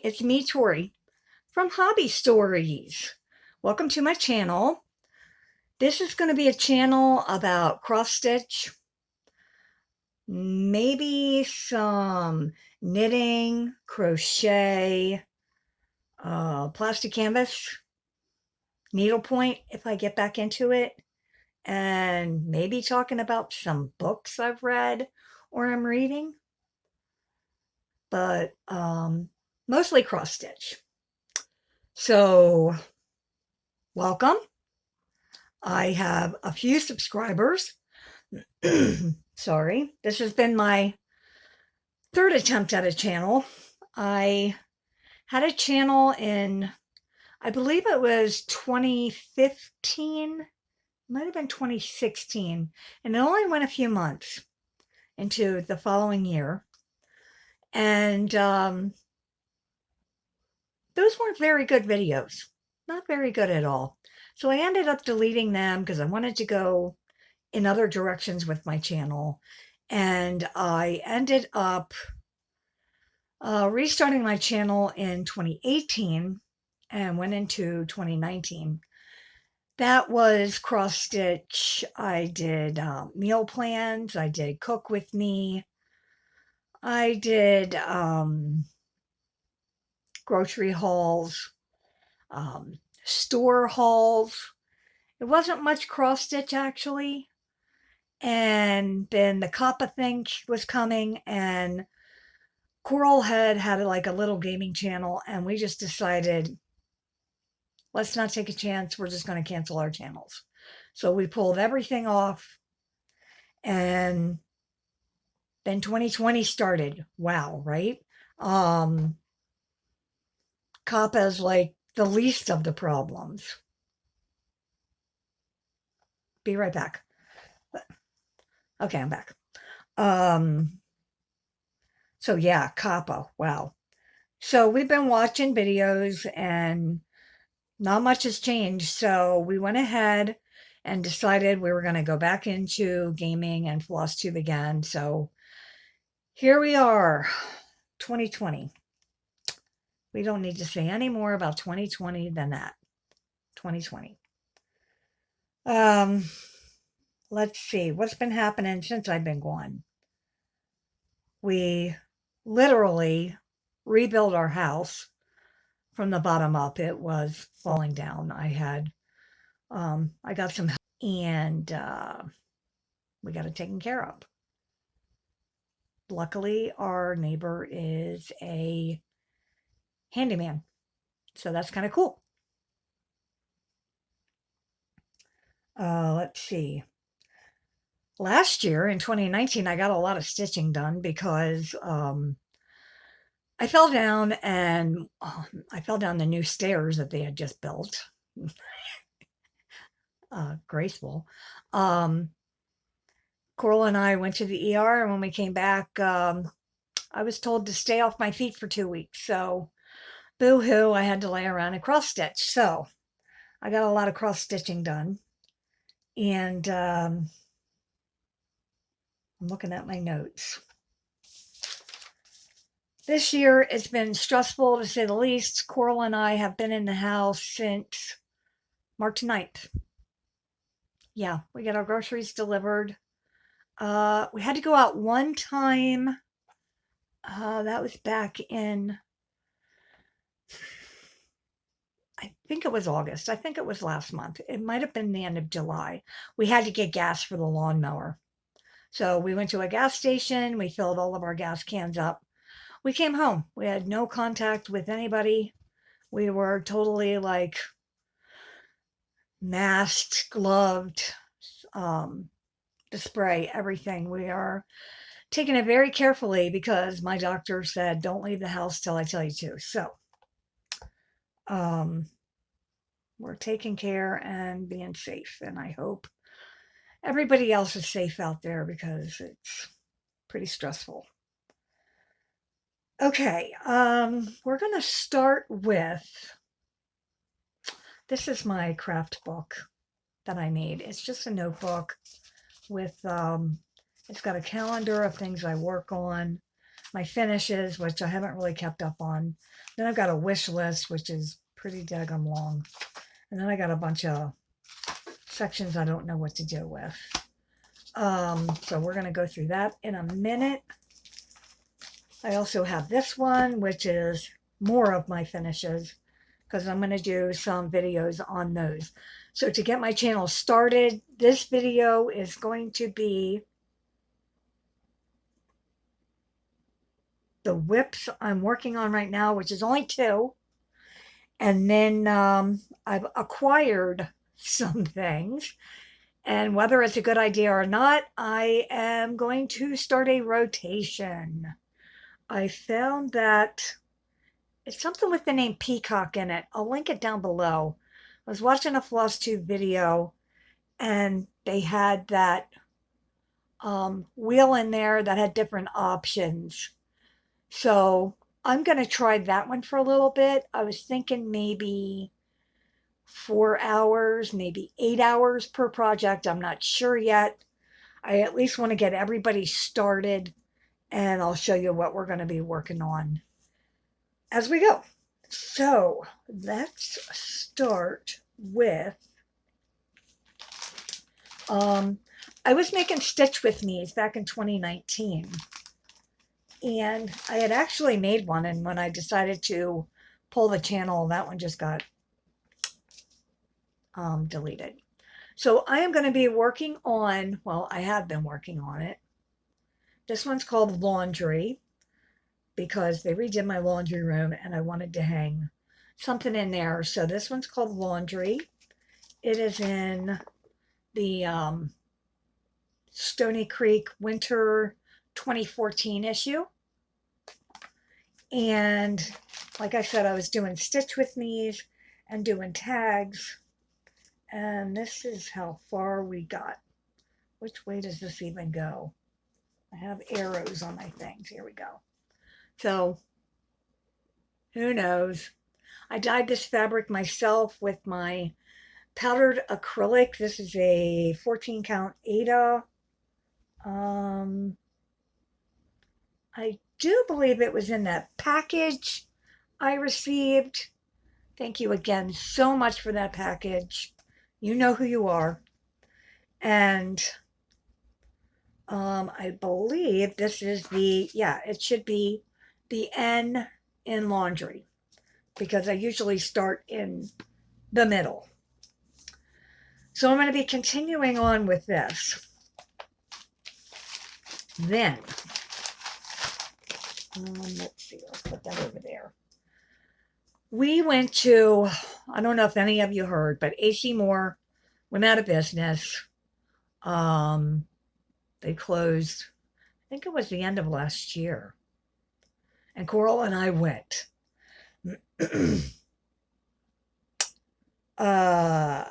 it's me, Tori, from Hobby Stories. Welcome to my channel. This is going to be a channel about cross stitch, maybe some knitting, crochet, plastic canvas, needlepoint if I get back into it, and maybe talking about some books I've read or I'm reading, but mostly cross stitch. So, welcome. I have a few subscribers. Sorry, this has been my third attempt at a channel. I had a channel in, I believe it was 2015, might have been 2016, and it only went a few months into the following year. And those weren't very good videos, not very good at all. So I ended up deleting them because I wanted to go in other directions with my channel. And I ended up restarting my channel in 2018 and went into 2019. That was cross stitch. I did meal plans. I did cook with me. I did grocery hauls, store hauls. It wasn't much cross stitch actually. And then the Kappa thing was coming, and Coral had like a little gaming channel, and we just decided, let's not take a chance. We're just going to cancel our channels. So we pulled everything off, and then 2020 started. Wow, right? Kappa's like the least of the problems. Be right back. Okay, I'm back. So yeah, Kappa. Wow. So we've been watching videos and not much has changed. So we went ahead and decided we were going to go back into gaming and FlossTube again. So here we are, 2020. We don't need to say any more about 2020 than that. 2020. Let's see what's been happening since I've been gone. We literally rebuilt our house from the bottom up. It was falling down. I got some help, and we got it taken care of. Luckily, our neighbor is a handyman, so that's kind of cool. Let's see. Last year in 2019, I got a lot of stitching done because I fell down, and I fell down the new stairs that they had just built. Graceful. Coral and I went to the ER, and when we came back, I was told to stay off my feet for 2 weeks. So, boo-hoo, I had to lay around and cross stitch. So, I got a lot of cross stitching done. And I'm looking at my notes. This year, it's been stressful to say the least. Coral and I have been in the house since March 9th. Yeah, we got our groceries delivered. We had to go out one time. That was back in, I think it was August. I think it was last month. It might have been the end of July. We had to get gas for the lawnmower. So we went to a gas station. We filled all of our gas cans up. We came home. We had no contact with anybody. We were totally like masked, gloved, the spray, everything. We are taking it very carefully because my doctor said, don't leave the house till I tell you to. So, we're taking care and being safe, and I hope everybody else is safe out there because it's pretty stressful. Okay, we're going to start with, this is my craft book that I made. It's just a notebook with, it's got a calendar of things I work on. my finishes, which I haven't really kept up on. Then I've got a wish list, which is pretty daggum long. And then I got a bunch of sections I don't know what to do with. So we're going to go through that in a minute. I also have this one, which is more of my finishes, because I'm going to do some videos on those. So to get my channel started, this video is going to be the whips I'm working on right now, which is only 2. And then I've acquired some things. And whether it's a good idea or not, I am going to start a rotation. I found that it's something with the name Peacock in it. I'll link it down below. I was watching a FlossTube video, and they had that wheel in there that had different options. So I'm going to try that one for a little bit. I was thinking maybe 4 hours, maybe 8 hours per project. I'm not sure yet. I at least want to get everybody started, and I'll show you what we're going to be working on as we go. So let's start with, I was making Stitch With Me's back in 2019. And I had actually made one, and when I decided to pull the channel, that one just got deleted. So I am going to be working on, well, I have been working on it. This one's called Laundry, because they redid my laundry room and I wanted to hang something in there. So this one's called Laundry. It is in the Stony Creek Winter 2014 issue. And like I said, I was doing Stitch With Me's and doing tags. And this is how far we got. Which way does this even go? I have arrows on my things. Here we go. So, who knows? I dyed this fabric myself with my powdered acrylic. This is a 14 count Ada. I do believe it was in that package I received. Thank you again so much for that package. You know who you are. And I believe this is the, yeah, it should be the N in Laundry, because I usually start in the middle. So I'm going to be continuing on with this. Then, let's see, let's put that over there. We went to, I don't know if any of you heard, but AC Moore went out of business. They closed, I think it was the end of last year. And Coral and I went. I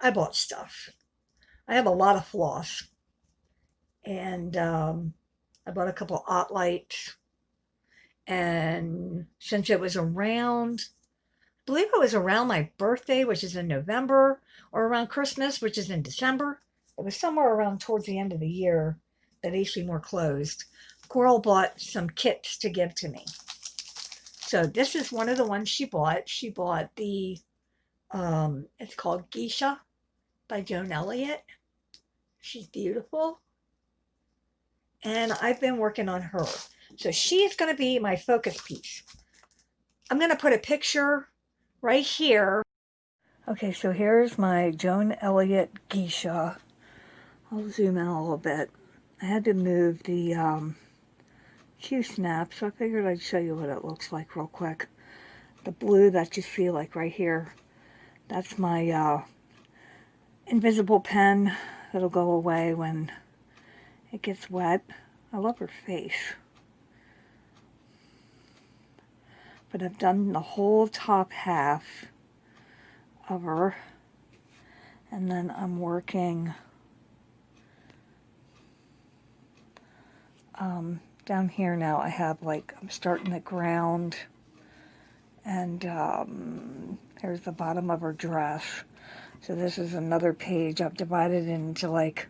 bought stuff. I have a lot of floss. And I bought a couple Ottlights. And since it was around, I believe it was around my birthday, which is in November, or around Christmas, which is in December. It was somewhere around towards the end of the year that AC Moore closed. Coral bought some kits to give to me. So this is one of the ones she bought. She bought the, it's called Geisha by Joan Elliott. She's beautiful. And I've been working on her. So she's going to be my focus piece. I'm going to put a picture right here. Okay, so here's my Joan Elliott Geisha. I'll zoom in a little bit. I had to move the Q-snap, so I figured I'd show you what it looks like real quick. The blue that you see like right here, that's my invisible pen that'll go away when it gets wet. I love her face. But I've done the whole top half of her. And then I'm working down here now. I have like, I'm starting the ground. And here's the bottom of her dress. So this is another page. I've divided into like,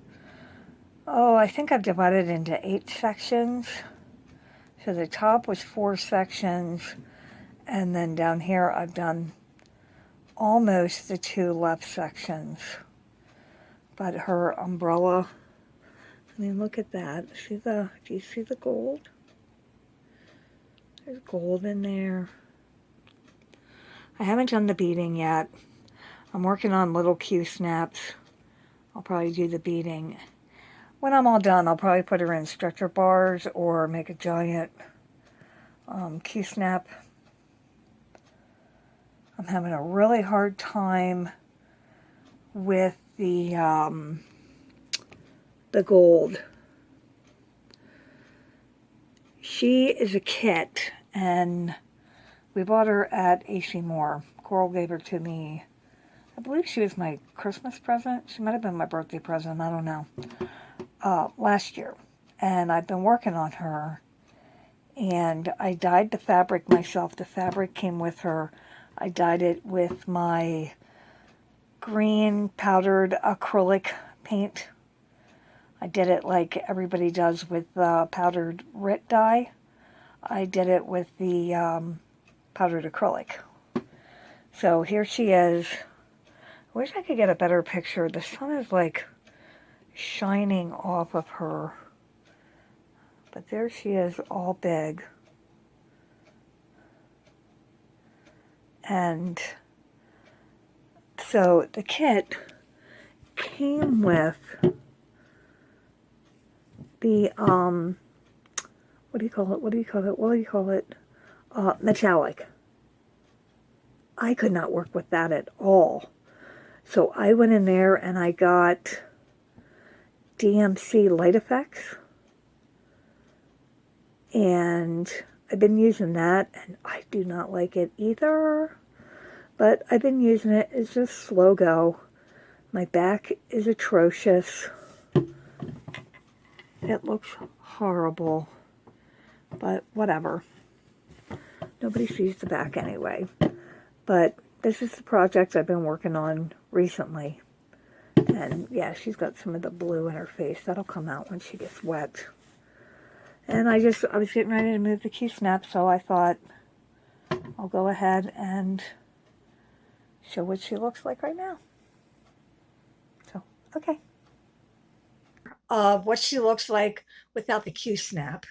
oh, I think I've divided into 8 sections. So the top was 4 sections, and then down here I've done almost the 2 left sections. But her umbrella, I mean, look at that. Do you see the gold? There's gold in there. I haven't done the beading yet. I'm working on little Q-snaps. I'll probably do the beading. When I'm all done, I'll probably put her in stretcher bars or make a giant Q-snap. I'm having a really hard time with the gold. She is a kit, and we bought her at AC Moore. Coral gave her to me. I believe she was my Christmas present. She might have been my birthday present. I don't know. Last year. And I've been working on her. And I dyed the fabric myself. The fabric came with her. I dyed it with my green powdered acrylic paint. I did it like everybody does with powdered RIT dye. I did it with the powdered acrylic. So here she is. I wish I could get a better picture. The sun is like shining off of her. But there she is, all big. And so the kit came with the, what do you call it? Metallic. I could not work with that at all. So I went in there and I got DMC light effects. And I've been using that, and I do not like it either. But I've been using it. It's just slow go. My back is atrocious. It looks horrible. But whatever. Nobody sees the back anyway. But this is the project I've been working on recently. And yeah, she's got some of the blue in her face. That'll come out when she gets wet. And I was getting ready to move the Q-snap, so I thought I'll go ahead and show what she looks like right now. So, okay. What she looks like without the Q-snap.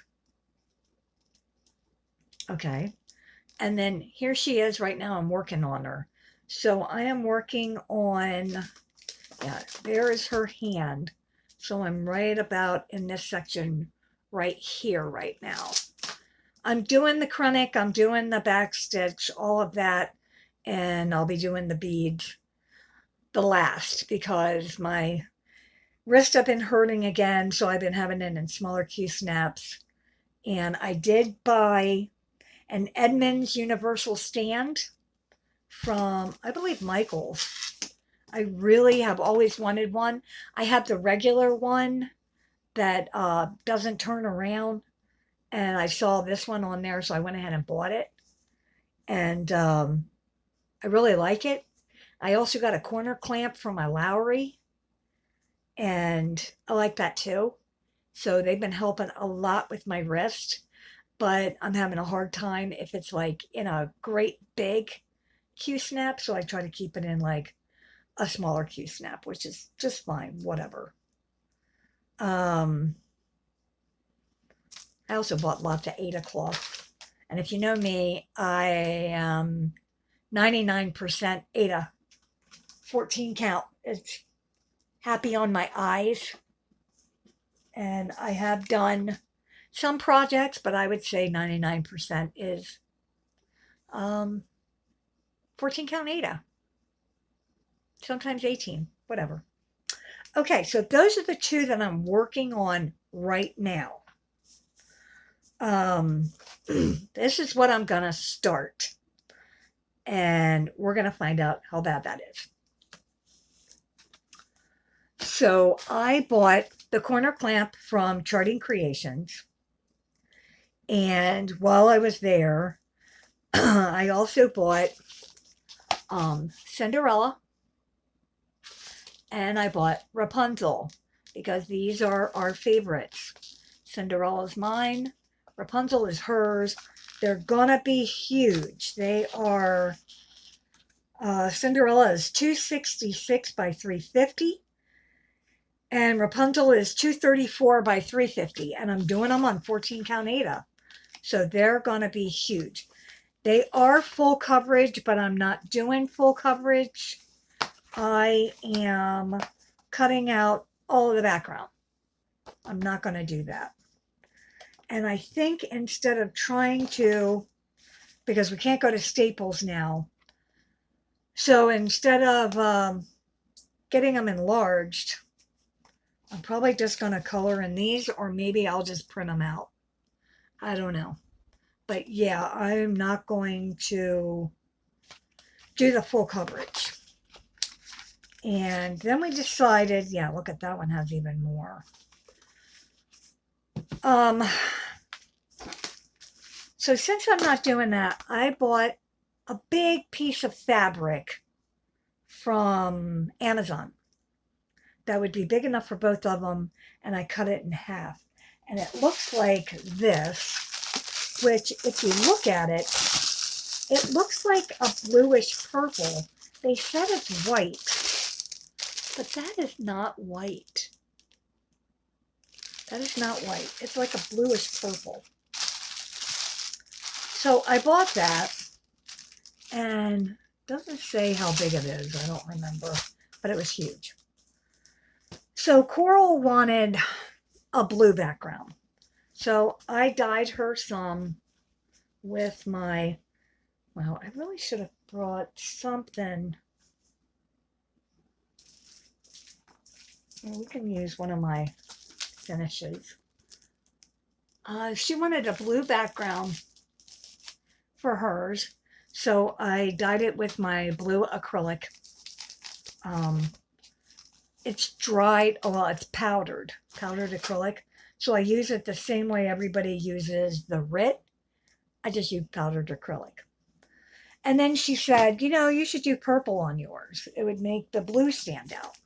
Okay. And then here she is right now. I'm working on her. So I am working on, yeah, there is her hand. So I'm right about in this section right here right now. I'm doing the chronic, I'm doing the back stitch, all of that, and I'll be doing the beads the last because my wrist have been hurting again, so I've been having it in smaller Q-snaps. And I did buy an Edmunds Universal stand from, I believe, Michael's. I really have always wanted one. I have the regular one that doesn't turn around, and I saw this one on there, so I went ahead and bought it. And I really like it. I also got a corner clamp from my Lowry, and I like that too. So they've been helping a lot with my wrist, but I'm having a hard time if it's like in a great big Q-snap, so I try to keep it in like a smaller Q-snap, which is just fine, whatever. I also bought lots of Ada cloth. And if you know me, I am 99% Ada. 14 count. It's happy on my eyes. And I have done some projects, but I would say 99% is 14 count Ada. Sometimes 18, whatever. Okay, so those are the two that I'm working on right now. This is what I'm gonna start, and we're gonna find out how bad that is. So I bought the corner clamp from Charting Creations, and while I was there, I also bought Cinderella, and I bought Rapunzel, because these are our favorites. Cinderella's mine, Rapunzel is hers. They're gonna be huge. They are, Cinderella is 266 by 350. And Rapunzel is 234 by 350. And I'm doing them on 14 count Aida. So they're gonna be huge. They are full coverage, but I'm not doing full coverage. I am cutting out all of the background. I'm not going to do that. And I think instead of trying to, because we can't go to Staples now, so instead of getting them enlarged, I'm probably just going to color in these, or maybe I'll just print them out. I don't know. But yeah, I'm not going to do the full coverage. And then we decided, yeah, look at that one, has even more. So since I'm not doing that, I bought a big piece of fabric from Amazon that would be big enough for both of them, and I cut it in half. And it looks like this, which if you look at it, it looks like a bluish purple. They said it's white, but that is not white. That is not white. It's like a bluish purple. So I bought that, and it doesn't say how big it is. I don't remember, but it was huge. So Coral wanted a blue background. So I dyed her some with my, well, I really should have brought something. We can use one of my finishes. She wanted a blue background for hers, so I dyed it with my blue acrylic. It's dried, oh, well, it's powdered acrylic. So I use it the same way everybody uses the RIT. I just use powdered acrylic. And then she said, you know, you should do purple on yours. It would make the blue stand out.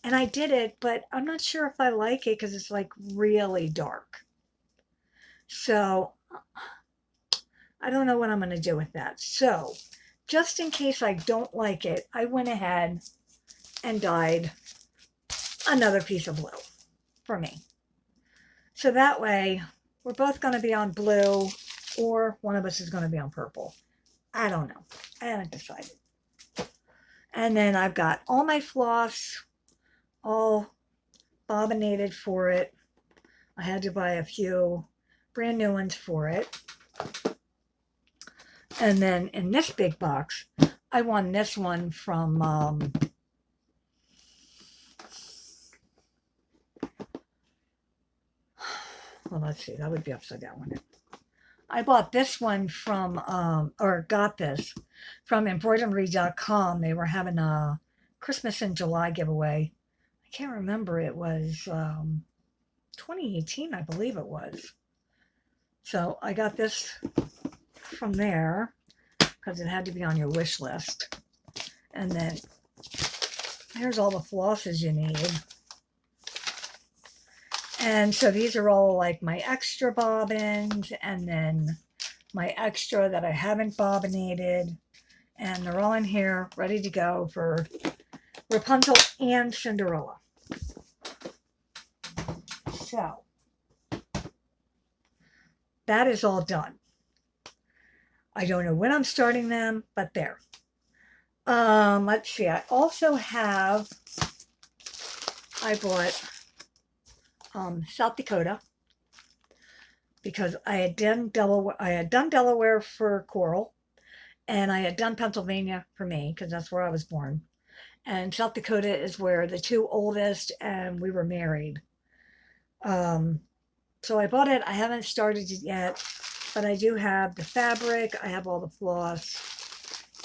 And I did it, but I'm not sure if I like it because it's like really dark. So I don't know what I'm going to do with that. So just in case I don't like it, I went ahead and dyed another piece of blue for me. So that way we're both going to be on blue, or one of us is going to be on purple. I don't know. I haven't decided. And then I've got all my floss all bobbinated for it. I had to buy a few brand new ones for it. And then in this big box, I won this one from well, let's see, that would be upside down, wouldn't it? I bought this one from, or got this from embroidery.com. They were having a Christmas in July giveaway. I can't remember. It was 2018, I believe it was. So I got this from there because it had to be on your wish list. And then here's all the flosses you need. And so these are all like my extra bobbins, and then my extra that I haven't bobbinated. And they're all in here ready to go for Rapunzel and Cinderella. So that is all done. I don't know when I'm starting them, but there. Let's see. I also have, I bought South Dakota because I had done Delaware for Coral, and I had done Pennsylvania for me because that's where I was born. And South Dakota is where the two oldest and we were married. So I bought it. I haven't started it yet, but I do have the fabric. I have all the floss,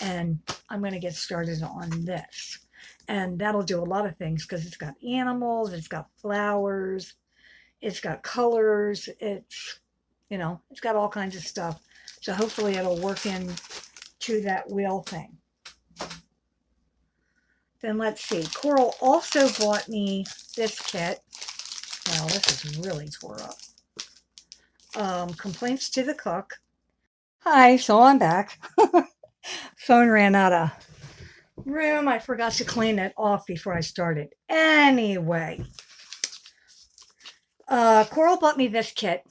and I'm going to get started on this. And that'll do a lot of things because it's got animals, it's got flowers, it's got colors, it's, you know, it's got all kinds of stuff. So hopefully it'll work into that wheel thing. Then let's see. Coral also bought me this kit. Well, this is really tore up. Complaints to the Cook. Hi, so I'm back. Phone ran out of room. I forgot to clean it off before I started. Anyway, Coral bought me this kit.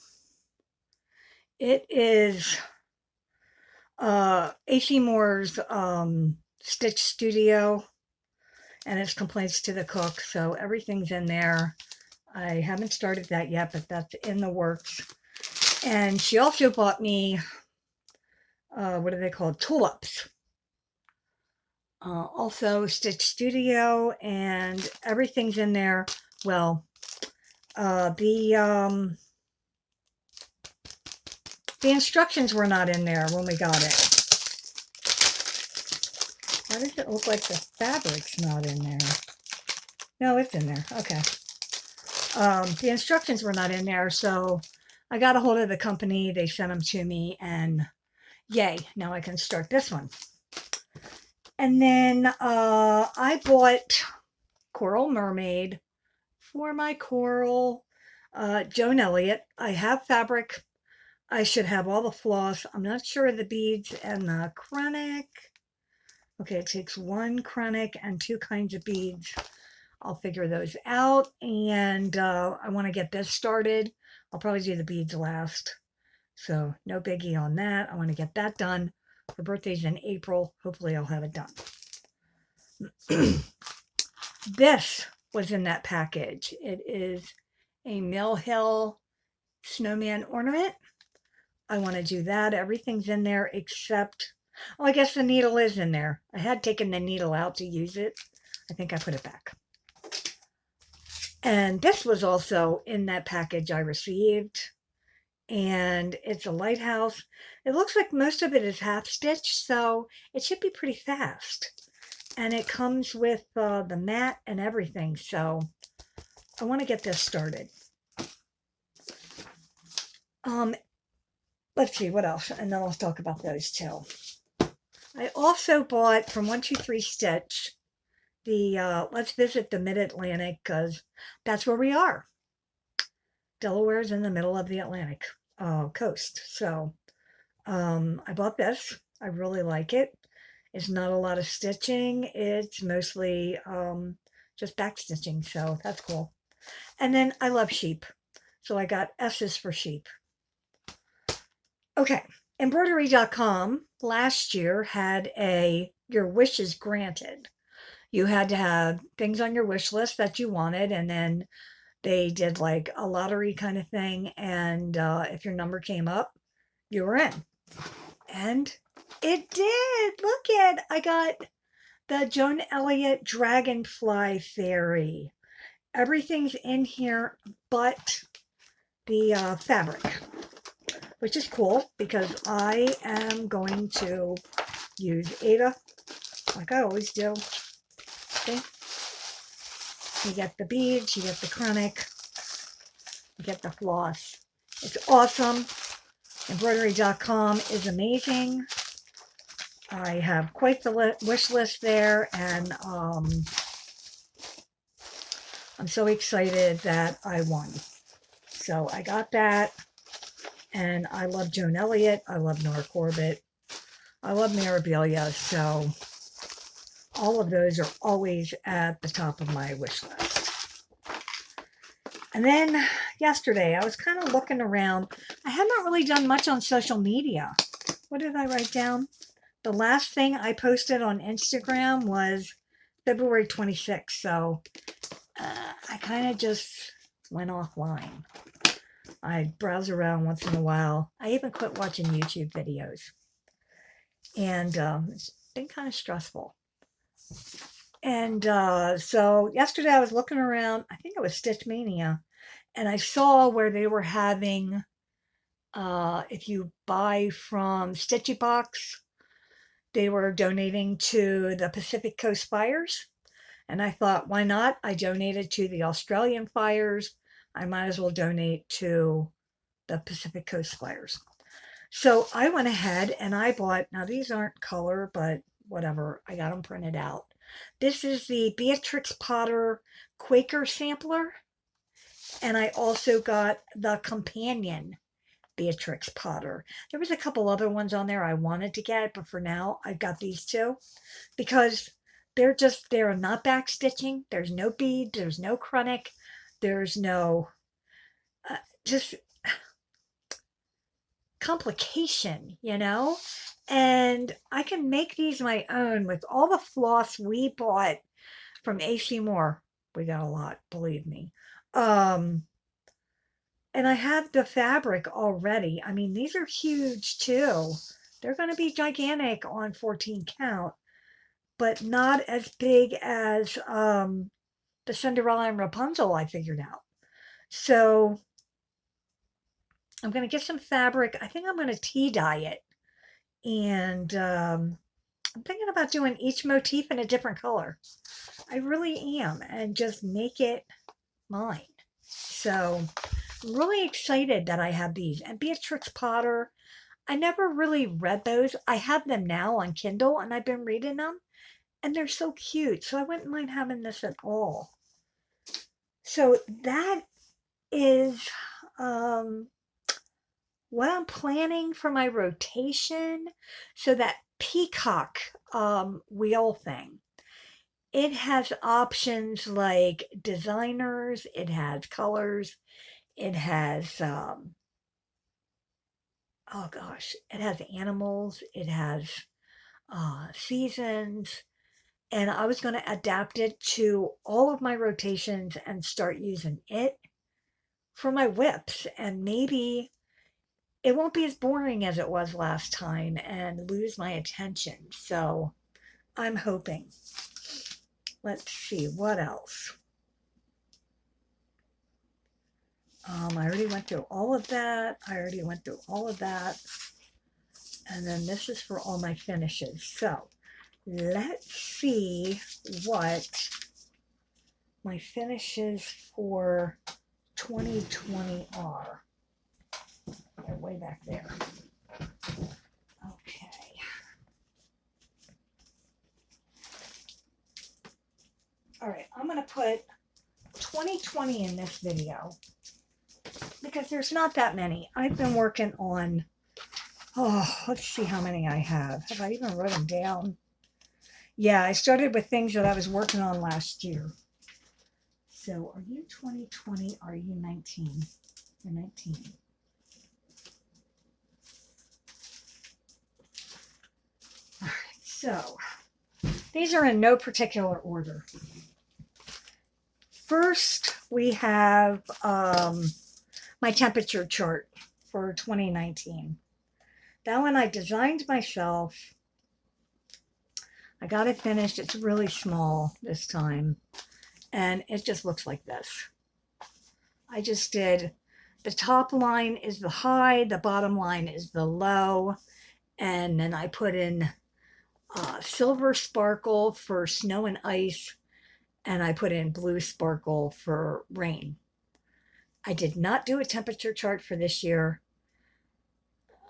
It is AC Moore's Stitch Studio, and it's Complaints to the Cook, so everything's in there. I haven't started that yet, but that's in the works. And she also bought me, what are they called? Tulips. Also Stitch Studio, and everything's in there. Well, the instructions were not in there when we got it. Why does it look like the fabric's not in there? No, it's in there. Okay. The instructions were not in there, so I got a hold of the company. They sent them to me, and yay, now I can start this one. And then I bought Coral Mermaid for my coral. Joan Elliott. I have fabric. I should have all the floss. I'm not sure of the beads and the chronic. Okay, it takes one chronic and two kinds of beads. I'll figure those out, and I want to get this started. I'll probably do the beads last, so no biggie on that. I want to get that done. Her birthday's in April. Hopefully I'll have it done. This was in that package. It is a Mill Hill snowman ornament. I want to do that. Everything's in there except, oh, I guess the needle is in there. I had taken the needle out to use it. I think I put it back. And this was also in that package I received. And it's a lighthouse. It looks like most of it is half stitched, so it should be pretty fast. And it comes with the mat and everything, so I want to get this started. Let's see, what else? And then I'll talk about those too. I also bought from 123 Stitch the Let's Visit the Mid-Atlantic, because that's where we are. Delaware's in the middle of the Atlantic coast. So I bought this. I really like it. It's not a lot of stitching. It's mostly just back stitching, so that's cool. And then I love sheep, so I got S's for sheep. Okay, embroidery.com last year had a Your Wishes Granted. You had to have things on your wish list that you wanted, and then they did like a lottery kind of thing, and if your number came up, you were in. And it did. Look at, I got the Joan Elliott Dragonfly Fairy. Everything's in here but the fabric, which is cool because I am going to use Ada like I always do. See? You get the beads, you get the chronic, you get the floss. It's awesome. Embroidery.com is amazing. I have quite the wish list there, and I'm so excited that I won. So I got that, and I love Joan Elliott. I love Nora Corbett. I love Mirabilia, so all of those are always at the top of my wish list. And then yesterday, I was kind of looking around. I haven't really done much on social media. What did I write down? The last thing I posted on Instagram was February 26th, so I kind of just went offline. I browse around once in a while. I even quit watching YouTube videos. And it's been kind of stressful. And so yesterday I was looking around, I think it was Stitch Mania, and I saw where they were having, if you buy from Stitchy Box, they were donating to the Pacific Coast Fires. And I thought, why not? I donated to the Australian fires. I might as well donate to the Pacific Coast Fires. So I went ahead and I bought, now these aren't color, but whatever, I got them printed out. This is the Beatrix Potter Quaker Sampler. And I also got the companion Beatrix Potter. There was a couple other ones on there I wanted to get, but for now I've got these two because they're not backstitching. There's no bead, there's no chronic, there's no just complication, you know? And I can make these my own with all the floss we bought from AC Moore. We got a lot, believe me. And I have the fabric already. I mean, these are huge too. They're going to be gigantic on 14 count, but not as big as the Cinderella and Rapunzel I figured out. So I'm going to get some fabric. I think I'm going to tea dye it. And I'm thinking about doing each motif in a different color. I really am. And just make it mine. So I'm really excited that I have these. And Beatrix Potter, I never really read those. I have them now on Kindle and I've been reading them. And they're so cute. So I wouldn't mind having this at all. So that is what I'm planning for my rotation. So that peacock wheel thing, it has options like designers, it has colors, it has oh gosh, it has animals, it has seasons, and I was going to adapt it to all of my rotations and start using it for my whips, and maybe it won't be as boring as it was last time and lose my attention. So I'm hoping. Let's see, what else? I already went through all of that. And then this is for all my finishes. So let's see what my finishes for 2020 are. They're way back there. Okay. All right, I'm going to put 2020 in this video because there's not that many. I've been working on, let's see how many I have. Have I even wrote them down? Yeah, I started with things that I was working on last year. So are you 2020? Are you 19? You're 19. All right, so these are in no particular order. First, we have my temperature chart for 2019. That one I designed myself. I got it finished. It's really small this time. And it just looks like this. I just did, the top line is the high, the bottom line is the low. And then I put in silver sparkle for snow and ice. And I put in blue sparkle for rain. I did not do a temperature chart for this year.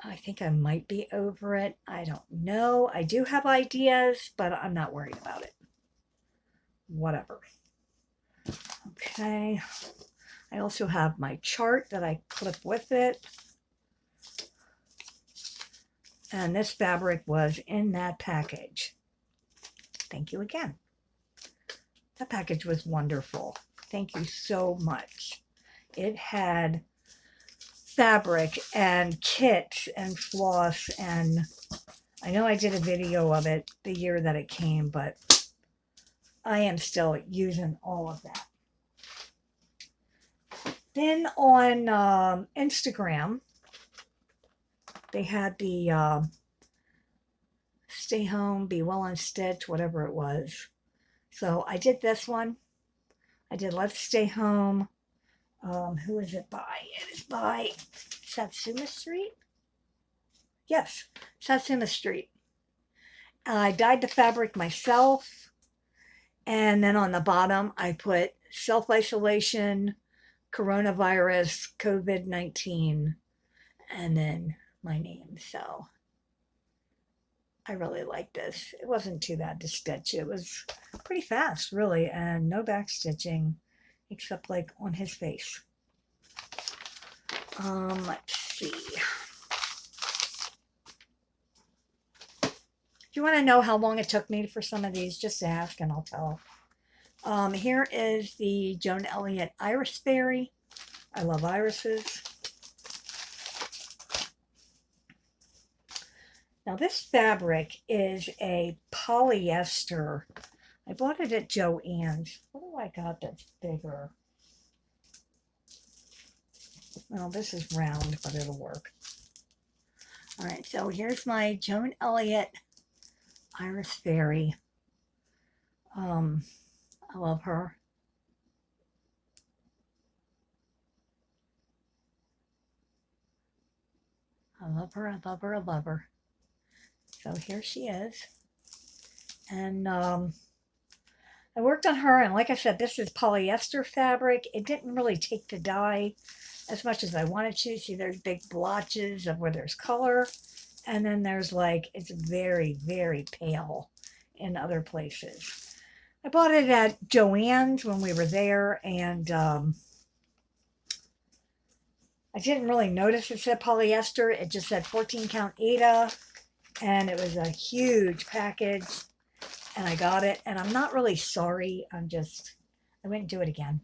I think I might be over it. I don't know. I do have ideas, but I'm not worried about it. Whatever. Okay. I also have my chart that I clip with it. And this fabric was in that package. Thank you again. That package was wonderful. Thank you so much. It had fabric and kit and floss, and I know I did a video of it the year that it came, but I am still using all of that. Then on Instagram, they had the Stay Home, Be Well and Stitch, whatever it was. So I did this one. I did Let's Stay Home. Who is it by? It is by Satsuma Street? Yes, Satsuma Street. I dyed the fabric myself. And then on the bottom, I put self-isolation, coronavirus, COVID-19, and then my name. So I really like this. It wasn't too bad to stitch. It was pretty fast, really, and no back stitching except like on his face. Let's see. If you want to know how long it took me for some of these, just ask and I'll tell. Here is the Joan Elliott Iris Fairy. I love irises. Now this fabric is a polyester. I bought it at Joann's. What do I got that's bigger? Well, this is round, but it'll work. All right, so here's my Joan Elliott Iris Fairy. I love her. I love her, I love her, I love her. So here she is. And I worked on her, and like I said, this is polyester fabric. It didn't really take the dye as much as I wanted to. See, there's big blotches of where there's color. And then there's like, it's very, very pale in other places. I bought it at Joann's when we were there, and I didn't really notice it said polyester. It just said 14 count Aida, and it was a huge package, and I got it, and I'm not really sorry. I wouldn't do it again.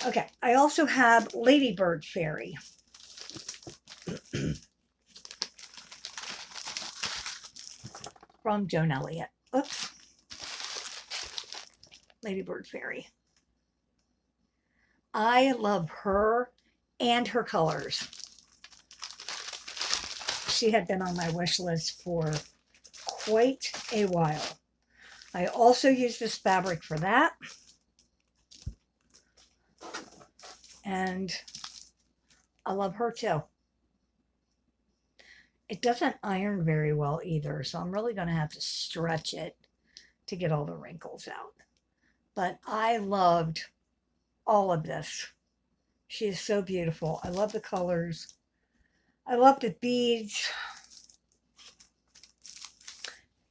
Okay, I also have Ladybird Fairy. From Joan Elliott. Oops. Ladybird Fairy. I love her and her colors. She had been on my wish list for quite a while. I also use this fabric for that. And I love her too. It doesn't iron very well either, so I'm really going to have to stretch it to get all the wrinkles out. But I loved all of this. She is so beautiful. I love the colors. I love the beads.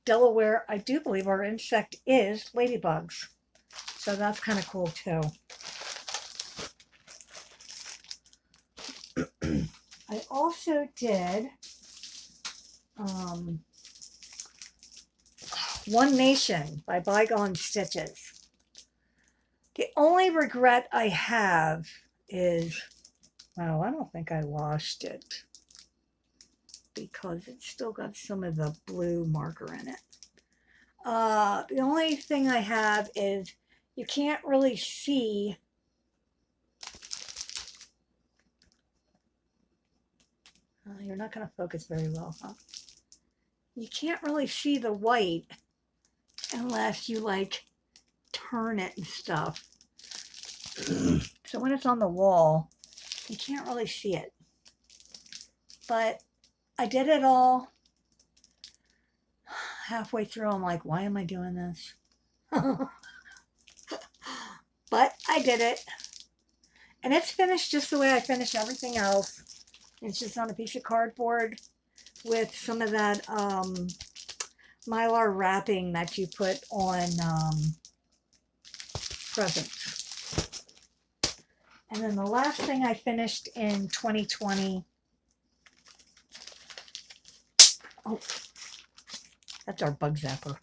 Delaware, I do believe our insect is ladybugs. So that's kind of cool too. I also did One Nation by Bygone Stitches. The only regret I have is, well, I don't think I washed it because it's still got some of the blue marker in it. The only thing I have is you can't really see you're not going to focus very well, huh? You can't really see the white unless you like turn it and stuff. So when it's on the wall, you can't really see it. But I did it all. Halfway through, I'm like, why am I doing this? But I did it. And it's finished just the way I finish everything else. It's just on a piece of cardboard with some of that Mylar wrapping that you put on presents. And then the last thing I finished in 2020, oh, that's our bug zapper,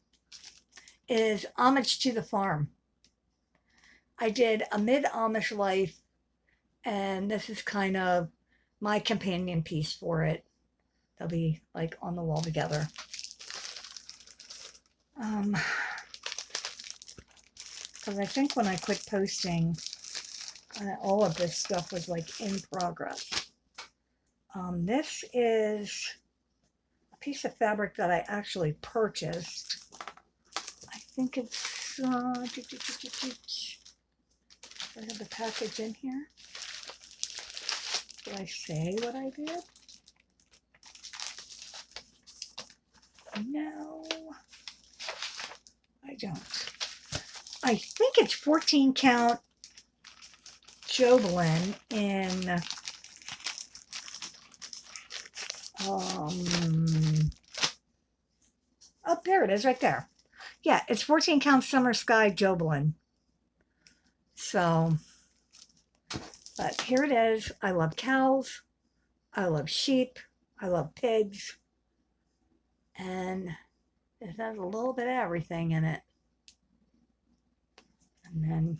is Homage to the Farm. I did a mid-Amish life, and this is kind of my companion piece for it. They'll be like on the wall together. Because I think when I quit posting, all of this stuff was like in progress. This is a piece of fabric that I actually purchased. I think it's, do I have the package in here? Did I say what I did? No, I don't. I think it's 14 count Jobelan in oh, there it is right there. Yeah, it's 14 count Summer Sky Jobelan. So, but here it is. I love cows. I love sheep. I love pigs. And it has a little bit of everything in it. And then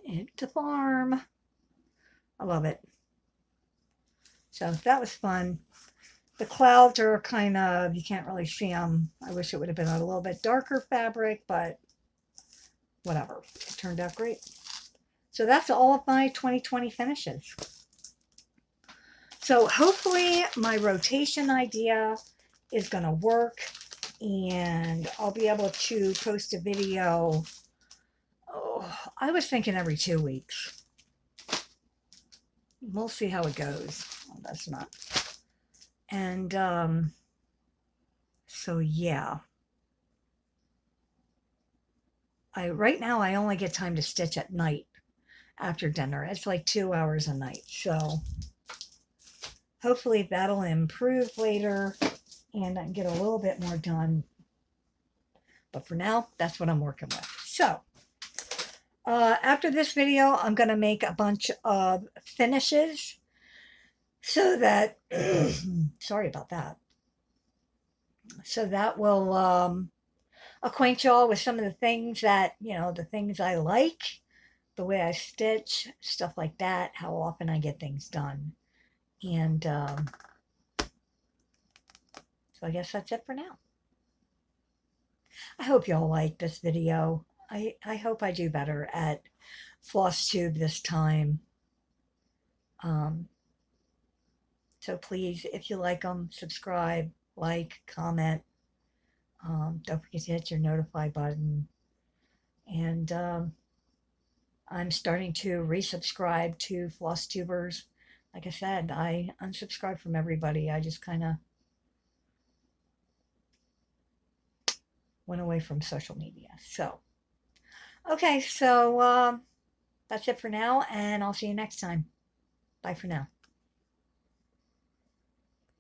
it's a farm. I love it. So that was fun. The clouds are kind of, you can't really see them. I wish it would have been a little bit darker fabric, but whatever. It turned out great. So that's all of my 2020 finishes. So hopefully my rotation idea is going to work, and I'll be able to post a video. Oh, I was thinking every 2 weeks. We'll see how it goes. Oh, that's not. And so yeah. Right now I only get time to stitch at night after dinner. It's like 2 hours a night. So hopefully that'll improve later and I can get a little bit more done. But for now, that's what I'm working with. So after this video, I'm going to make a bunch of finishes so that, sorry about that. So that will acquaint y'all with some of the things that, the things I like, the way I stitch, stuff like that, how often I get things done. And so I guess that's it for now. I hope y'all like this video. I hope I do better at FlossTube this time. So please, if you like them, subscribe, like, comment. Don't forget to hit your notify button. And I'm starting to resubscribe to FlossTubers. Like I said, I unsubscribed from everybody. I just kind of went away from social media. So, okay, so that's it for now, and I'll see you next time. Bye for now.